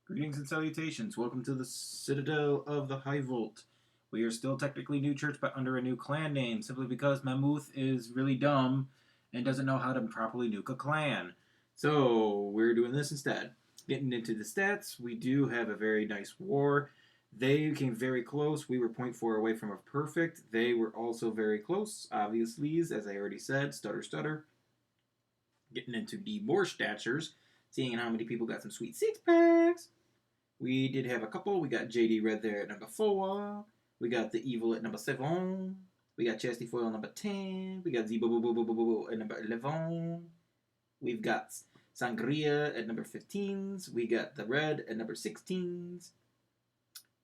Greetings and salutations. Welcome to the Citadel of the HighVolt. We are still technically new church, but under a new clan name, simply because Mammoth is really dumb and doesn't know how to properly nuke a clan. So we're doing this instead. Getting into the stats, we do have a very nice war. They came very close. We were 0.4 away from a perfect. They were also very close, obviously, as I already said. Stutter, stutter. Getting into the more statures, seeing how many people got some sweet six packs. We did have a couple. We got JD Red there at number 4. We got the Evil at number 7. We got Chastity Foil number 10. We got Zebo at number 11. We've got Sangria at number 15s. We got the Red at number 16s.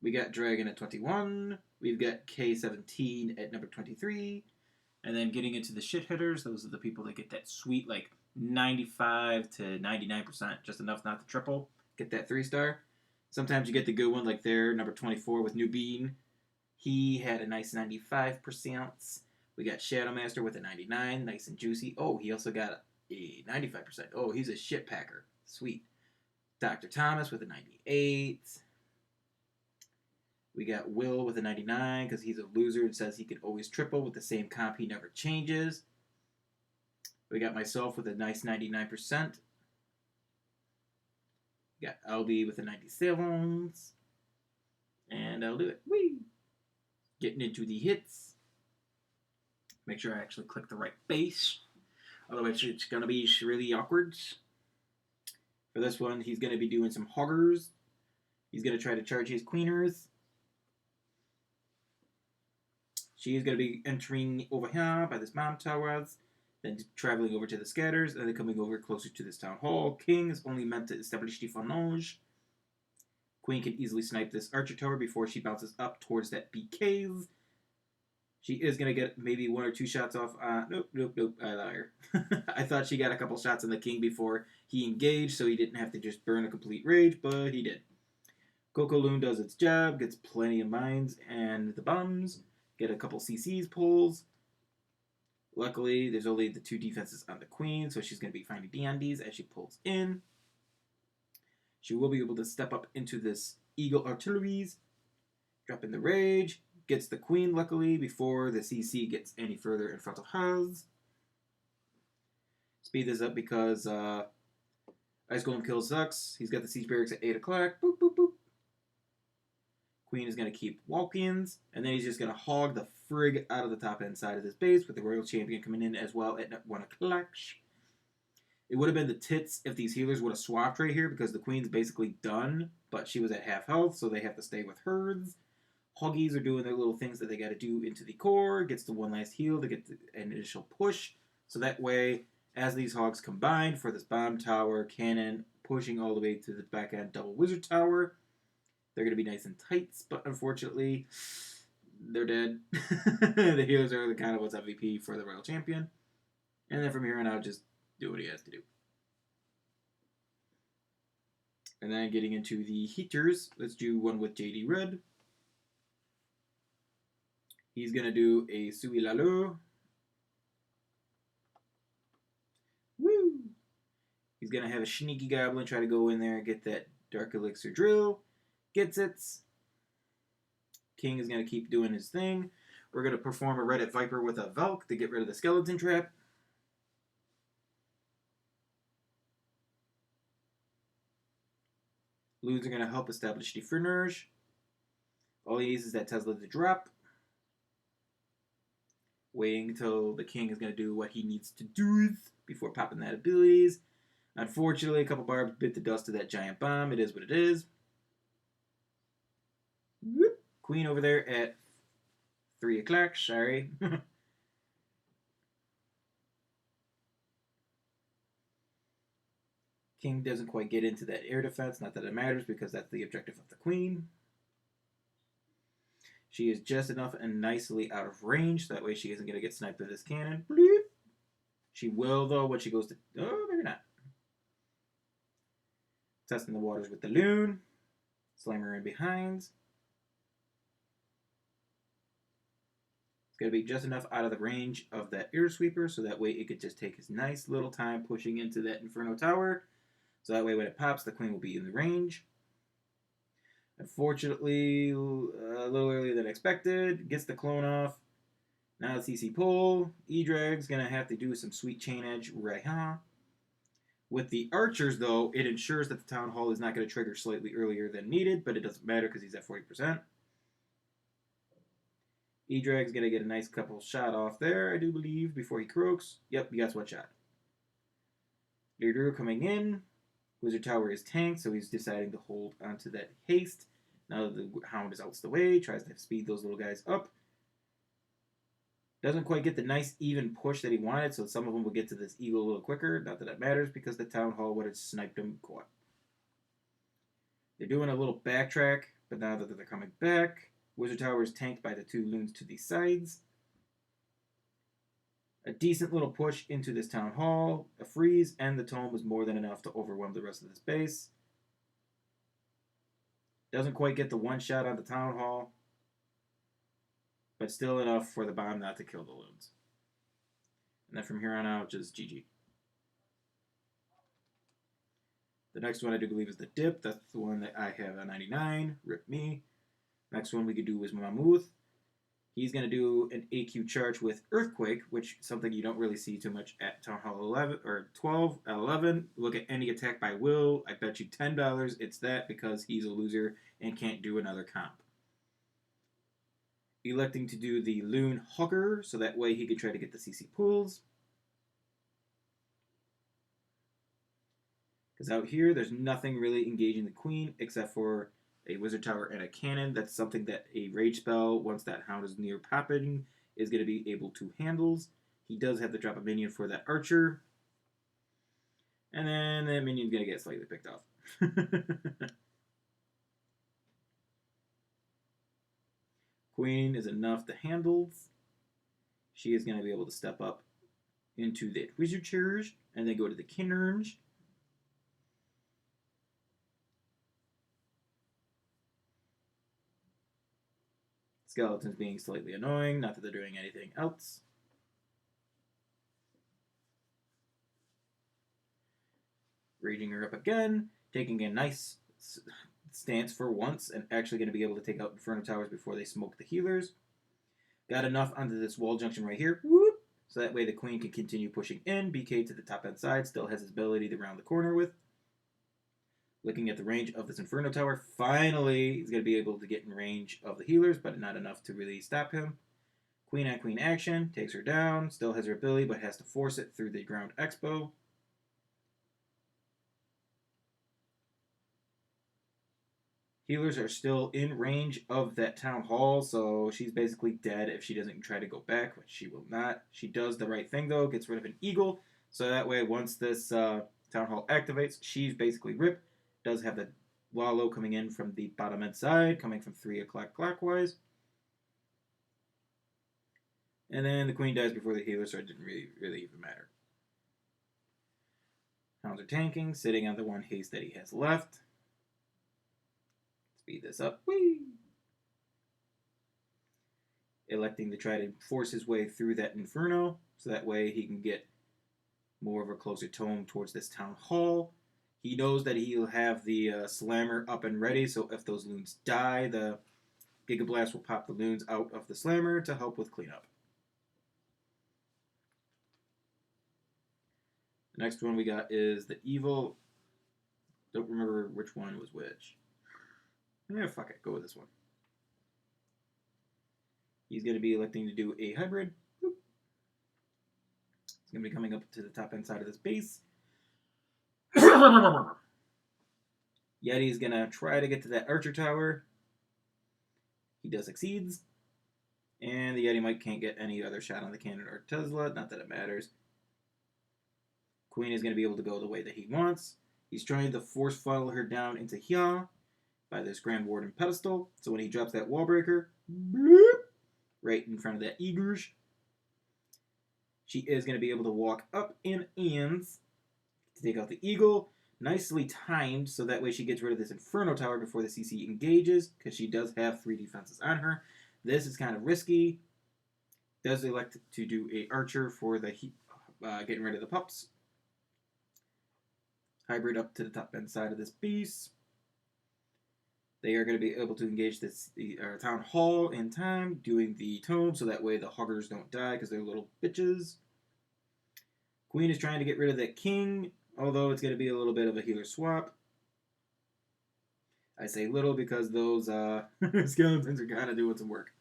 We got Dragon at 21. We've got K17 at number 23. And then getting into the shit hitters, those are the people that get that sweet, like, 95 to 99%, just enough not to triple. Get that 3-star. Sometimes you get the good one, like there, number 24 with New Bean. He had a nice 95%. We got Shadow Master with a 99, nice and juicy. Oh, he also got a 95%. Oh, he's a shit packer. Sweet. Dr. Thomas with a 98. We got Will with a 99 because he's a loser and says he can always triple with the same comp he never changes. We got myself with a nice 99%. Got LB with the 97s. And I'll do it. Whee! Getting into the hits. Make sure I actually click the right base. Otherwise, it's going to be really awkward. For this one, he's going to be doing some hoggers. He's going to try to charge his queeners. She is going to be entering over here by this bomb towers. Then traveling over to the scatters, and then coming over closer to this town hall. King is only meant to establish the fanage. Queen can easily snipe this archer tower before she bounces up towards that BKs. She is going to get maybe 1 or 2 shots off. Nope, I liar. I thought she got a couple shots on the king before he engaged, so he didn't have to just burn a complete rage, but he did. Coco Loon does its job, gets plenty of mines and the bombs. Get a couple CCs pulls. Luckily, there's only the 2 defenses on the queen, so she's going to be finding DNDs as she pulls in. She will be able to step up into this Eagle Artilleries, drop in the rage, gets the queen, luckily, before the CC gets any further in front of hers. Speed this up because Ice Golem Kill sucks. He's got the Siege Barracks at 8 o'clock. Boop, boop, boop. Queen is going to keep walk-ins, and then he's just going to hog the frig out of the top end side of this base with the Royal Champion coming in as well at 1 o'clock. It would have been the tits if these healers would have swapped right here because the Queen's basically done, but she was at half health, so they have to stay with hers. Hoggies are doing their little things that they got to do into the core, gets the one last heal to get an initial push, so that way, as these hogs combine for this bomb tower, cannon, pushing all the way to the back end double wizard tower, they're going to be nice and tight, but unfortunately, they're dead. The healers are the kind of what's MVP for the Royal Champion. And then from here on out, just do what he has to do. And then getting into the heaters, let's do one with JD Red. He's going to do a CWL. Woo! He's going to have a sneaky goblin try to go in there and get that Dark Elixir drill. Gets it. King is going to keep doing his thing. We're going to perform a Reddit Viper with a Velk to get rid of the skeleton trap. Loons are going to help establish the Furnage. All he needs is that Tesla to drop. Waiting until the king is going to do what he needs to do before popping that abilities. Unfortunately, a couple barbs bit the dust of that giant bomb. It is what it is. Whoop. Queen over there at 3 o'clock. Sorry. King doesn't quite get into that air defense. Not that it matters because that's the objective of the queen. She is just enough and nicely out of range. So that way she isn't going to get sniped with this cannon. Bleep. She will, though, when she goes to... Oh, maybe not. Testing the waters with the loon. Slammer in behind. It's going to be just enough out of the range of that air sweeper, so that way it could just take his nice little time pushing into that Inferno Tower. So that way when it pops, the queen will be in the range. Unfortunately, a little earlier than expected. Gets the clone off. Now the CC pull. E-Drag's going to have to do some sweet chain edge right here. With the archers, though, it ensures that the Town Hall is not going to trigger slightly earlier than needed, but it doesn't matter because he's at 40%. E-Drag's going to get a nice couple shot off there, I do believe, before he croaks. Yep, he gets one shot. Leader coming in. Wizard Tower is tanked, so he's deciding to hold onto that haste. Now that the Hound is out the way, tries to speed those little guys up. Doesn't quite get the nice even push that he wanted, so some of them will get to this eagle a little quicker. Not that that matters, because the Town Hall would have sniped him caught. They're doing a little backtrack, but now that they're coming back, Wizard Tower is tanked by the two loons to the sides. A decent little push into this Town Hall, a freeze, and the tome was more than enough to overwhelm the rest of this base. Doesn't quite get the one shot on the Town Hall, but still enough for the bomb not to kill the loons. And then from here on out, just GG. The next one I do believe is the dip. That's the one that I have at 99. Rip me. Next one we could do is Mammoth. He's going to do an AQ charge with Earthquake, which is something you don't really see too much at Town Hall 11 or 12. At 11, look at any attack by will. I bet you $10 it's that because he's a loser and can't do another comp. Electing to do the Loon Hooker, so that way he could try to get the CC pulls. Because out here, there's nothing really engaging the Queen except for a Wizard Tower and a Cannon. That's something that a Rage spell, once that Hound is near popping, is going to be able to handle. He does have to drop a minion for that Archer. And then that minion's going to get slightly picked off. Queen is enough to handle. She is going to be able to step up into that Wizard Charge and then go to the Cannon. Skeletons being slightly annoying, not that they're doing anything else. Raging her up again, taking a nice stance for once, and actually going to be able to take out Inferno Towers before they smoke the healers. Got enough onto this wall junction right here, whoop, so that way the Queen can continue pushing in. BK to the top end side, still has his ability to round the corner with. Looking at the range of this Inferno Tower, finally he's going to be able to get in range of the healers, but not enough to really stop him. Queen on Queen action, takes her down, still has her ability, but has to force it through the ground expo. Healers are still in range of that Town Hall, so she's basically dead if she doesn't try to go back, which she will not. She does the right thing, though, gets rid of an eagle, so that way once this Town Hall activates, she's basically ripped. Does have the Wallow coming in from the bottom end side, coming from 3 o'clock clockwise. And then the Queen dies before the healer, so it didn't really even matter. Hounds are tanking, sitting on the one haste that he has left. Speed this up. Whee! Electing to try to force his way through that Inferno, so that way he can get more of a closer tome towards this Town Hall. He knows that he'll have the Slammer up and ready, so if those loons die, the Giga Blast will pop the loons out of the Slammer to help with cleanup. The next one we got is the Evil. Don't remember which one was which. Yeah, fuck it. Go with this one. He's going to be electing to do a hybrid. Boop. He's going to be coming up to the top end side of this base. Yeti's going to try to get to that Archer Tower. He does succeeds. And the Yeti Mike can't get any other shot on the cannon or Tesla. Not that it matters. Queen is going to be able to go the way that he wants. He's trying to force funnel her down into here by this Grand Warden pedestal. So when he drops that wall breaker, bloop, right in front of that Eagers, she is going to be able to walk up in ends to take out the Eagle. Nicely timed, so that way she gets rid of this Inferno Tower before the CC engages, because she does have 3 defenses on her. This is kind of risky. Does elect to do a Archer for the getting rid of the pups. Hybrid up to the top end side of this beast. They are going to be able to engage the town hall in time, doing the tome, so that way the huggers don't die because they're little bitches. Queen is trying to get rid of that king, although it's going to be a little bit of a healer swap. I say little because those skeletons are kind of doing some work.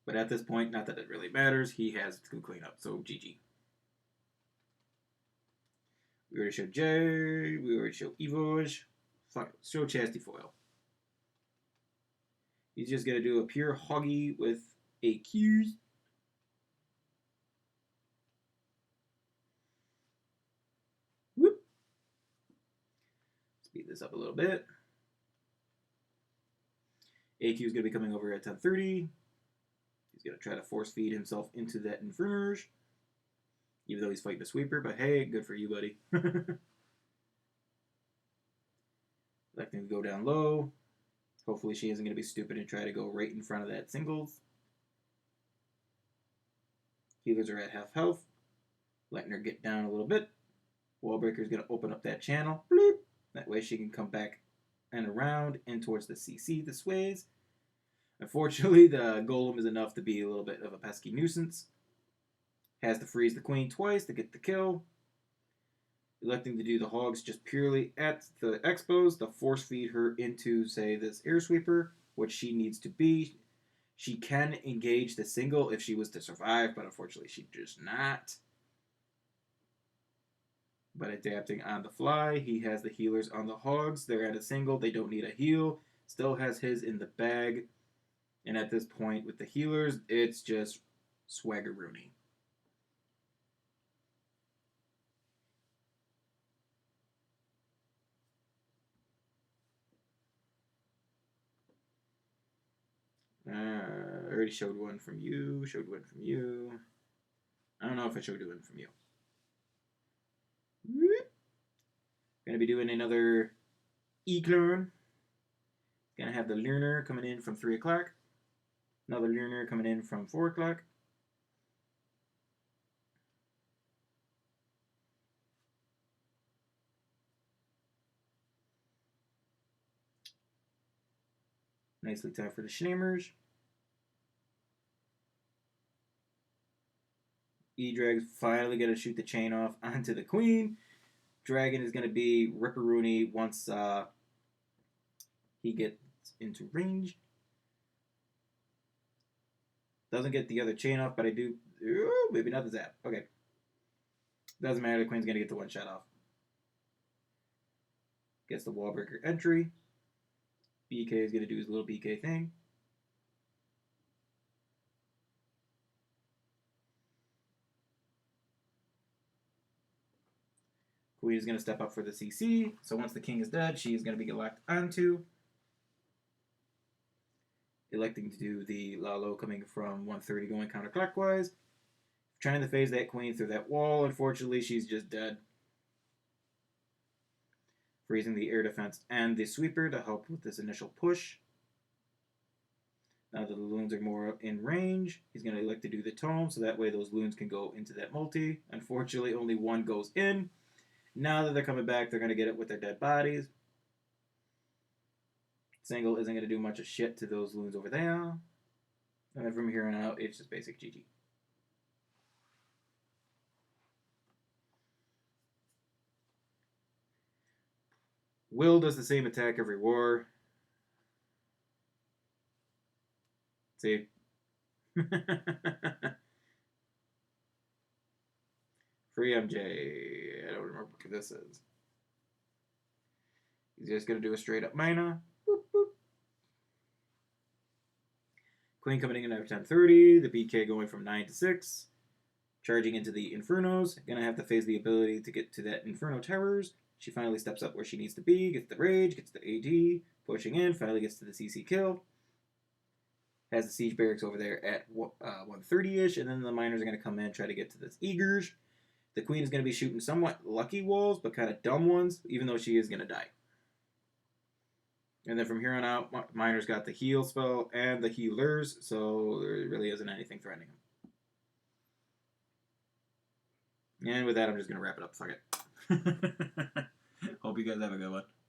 But at this point, not that it really matters, he has to clean up, so GG. We already showed Jay, we already showed Evoj. Fuck, show Chastity Foil. He's just going to do a pure hoggy with AQs. Whoop. Speed this up a little bit. AQ is going to be coming over at 10:30. He's going to try to force feed himself into that Infermerge. Even though he's fighting a sweeper, but hey, good for you, buddy. Electing to go down low. Hopefully she isn't going to be stupid and try to go right in front of that singles. Healers are at half health. Letting her get down a little bit. Wallbreaker is going to open up that channel. Bleep. That way she can come back and around and towards the CC this ways. Unfortunately, the golem is enough to be a little bit of a pesky nuisance. Has to freeze the queen twice to get the kill. Electing to do the hogs just purely at the expos to force feed her into, say, this air sweeper, which she needs to be. She can engage the single if she was to survive, but unfortunately she does not. But adapting on the fly, he has the healers on the hogs. They're at a single. They don't need a heal. Still has his in the bag. And at this point with the healers, it's just swaggeroony. I already showed one from you. Showed one from you. I don't know if I showed one from you. Gonna be doing another E-clone. Gonna have the Lunar coming in from 3 o'clock. Another Lunar coming in from 4 o'clock. Nicely timed for the Schneemers. E-Drag's finally gonna shoot the chain off onto the Queen. Dragon is gonna be Ripperoonie once he gets into range. Doesn't get the other chain off, but I do. Ooh, maybe not the zap. Okay. Doesn't matter. The Queen's going to get the one shot off. Gets the wallbreaker entry. BK is going to do his little BK thing. Queen is going to step up for the CC. So once the king is dead, she's going to be locked onto. Electing to do the Lalo coming from 130 going counterclockwise. Trying to phase that queen through that wall. Unfortunately, she's just dead. Freezing the air defense and the sweeper to help with this initial push. Now that the loons are more in range, he's going to elect to do the tome, so that way those loons can go into that multi. Unfortunately, only one goes in. Now that they're coming back, they're going to get it with their dead bodies. Single isn't going to do much of shit to those loons over there. And then from here on out, it's just basic GG. Will does the same attack every war. See? Free MJ. I don't remember what this is. He's just going to do a straight up mina. Boop, boop. Queen coming in at 10:30. The BK going from 9 to 6. Charging into the Infernos. Gonna have to phase the ability to get to that Inferno Towers. She finally steps up where she needs to be. Gets the Rage. Gets the AD. Pushing in. Finally gets to the CC kill. Has the Siege Barracks over there at 130-ish. And then the miners are going to come in, try to get to this Eagers. The Queen is going to be shooting somewhat lucky walls, but kind of dumb ones, even though she is going to die. And then from here on out, Miner's got the heal spell and the healers, so there really isn't anything threatening him. And with that, I'm just going to wrap it up. Fuck it. you guys have a good one.